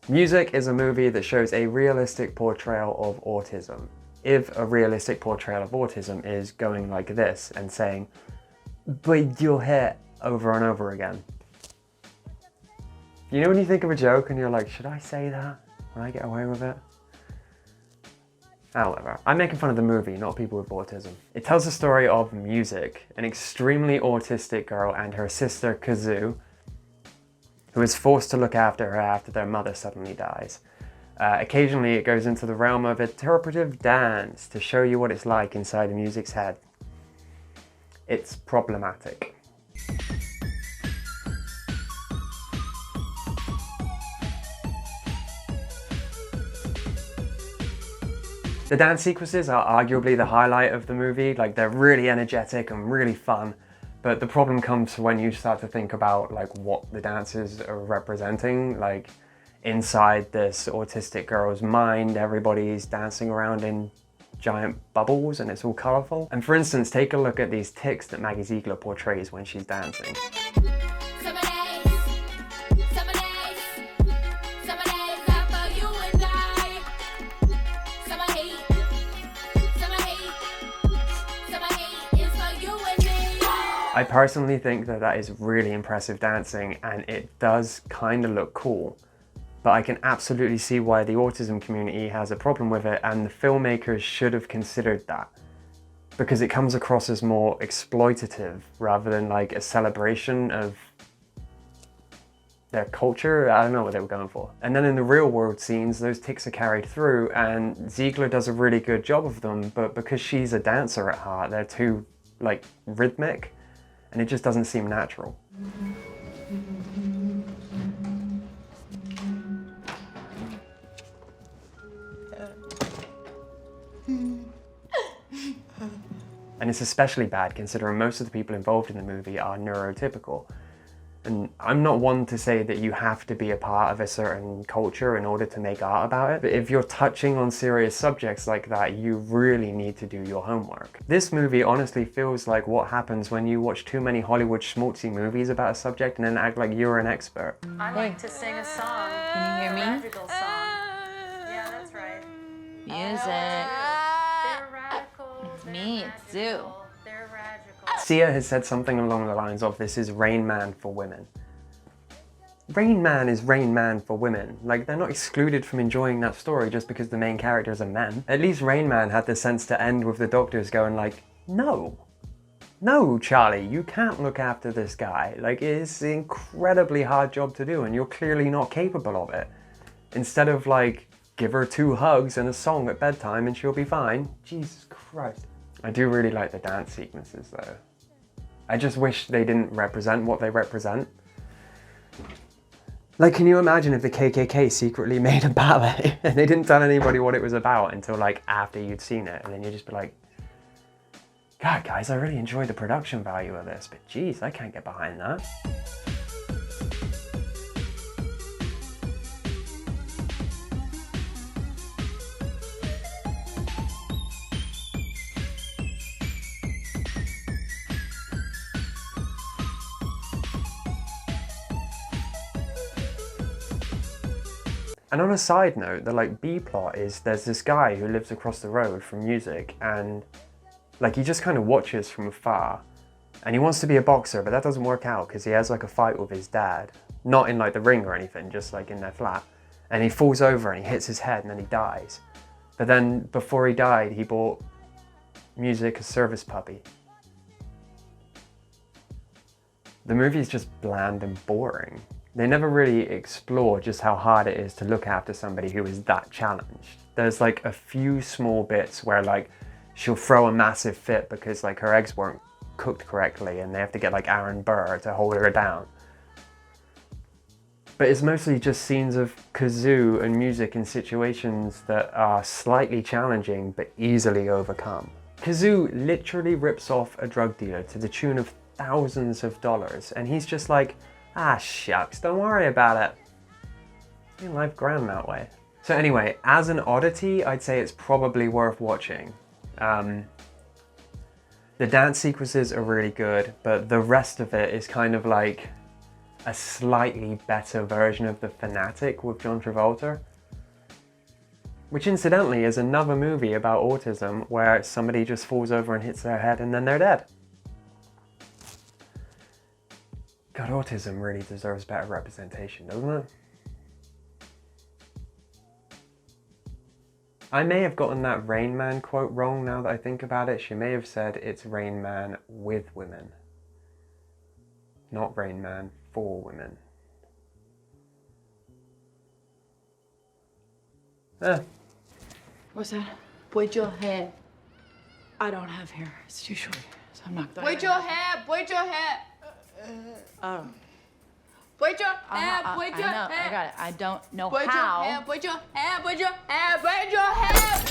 Music is a movie that shows a realistic portrayal of autism. If a realistic portrayal of autism is going like this and saying, "But you'll hit," over and over again. You know when you think of a joke and you're like, should I say that? Will I get away with it? However, I'm making fun of the movie, not people with autism. It tells the story of Music, an extremely autistic girl and her sister Kazoo, who is forced to look after her after their mother suddenly dies. Occasionally it goes into the realm of interpretive dance to show you what it's like inside Music's head. It's problematic. The dance sequences are arguably the highlight of the movie. Like, they're really energetic and really fun, but the problem comes when you start to think about like what the dances are representing. Like, inside this autistic girl's mind, everybody's dancing around in giant bubbles and it's all colourful. And for instance, take a look at these tics that Maggie Ziegler portrays when she's dancing. I personally think that that is really impressive dancing and it does kind of look cool, but I can absolutely see why the autism community has a problem with it, and the filmmakers should have considered that, because it comes across as more exploitative rather than like a celebration of their culture. I don't know what they were going for. And then in the real world scenes, those tics are carried through and Ziegler does a really good job of them, but because she's a dancer at heart, they're too like rhythmic. And it just doesn't seem natural. And it's especially bad considering most of the people involved in the movie are neurotypical. And I'm not one to say that you have to be a part of a certain culture in order to make art about it, but if you're touching on serious subjects like that, you really need to do your homework. This movie honestly feels like what happens when you watch too many Hollywood schmaltzy movies about a subject and then act like you're an expert. I like to sing a song. Can you hear me? A radical song. Yeah, that's right. Music. They're radical. Me, it's Zoo. They're radical. Sia has said something along the lines of, this is Rain Man for women. Rain Man is Rain Man for women. Like, they're not excluded from enjoying that story just because the main characters are men. At least Rain Man had the sense to end with the doctors going like, no, Charlie, you can't look after this guy. Like, it's an incredibly hard job to do and you're clearly not capable of it. Instead of like, give her 2 hugs and a song at bedtime and she'll be fine. Jesus Christ. I do really like the dance sequences though. I just wish they didn't represent what they represent. Like, can you imagine if the KKK secretly made a ballet and they didn't tell anybody what it was about until like after you'd seen it, and then you'd just be like, God guys, I really enjoyed the production value of this, but geez, I can't get behind that. And on a side note, the like B-plot is there's this guy who lives across the road from Music, and like he just kind of watches from afar, and he wants to be a boxer, but that doesn't work out because he has like a fight with his dad. Not in like the ring or anything, just like in their flat. And he falls over and he hits his head and then he dies. But then before he died, he bought Music a service puppy. The movie is just bland and boring. They never really explore just how hard it is to look after somebody who is that challenged. There's like a few small bits where like she'll throw a massive fit because like her eggs weren't cooked correctly and they have to get like Aaron Burr to hold her down. But it's mostly just scenes of Kazoo and Music in situations that are slightly challenging but easily overcome. Kazoo literally rips off a drug dealer to the tune of thousands of dollars, and he's just like, ah shucks, don't worry about it. Your life grand that way. So anyway, as an oddity, I'd say it's probably worth watching. The dance sequences are really good, but the rest of it is kind of like a slightly better version of The Fanatic with John Travolta. Which incidentally is another movie about autism where somebody just falls over and hits their head and then they're dead. God, autism really deserves better representation, doesn't it? I may have gotten that Rain Man quote wrong now that I think about it. She may have said it's Rain Man with women, not Rain Man for women. What's that? Braid your hair. I don't have hair. It's too short, so I'm not. Braid your hair. Braid your hair. Braid your hair. Braid your I know. hair. I got it. I don't know Braid your how. hair. Braid your hair. Braid your hair. Braid your hair.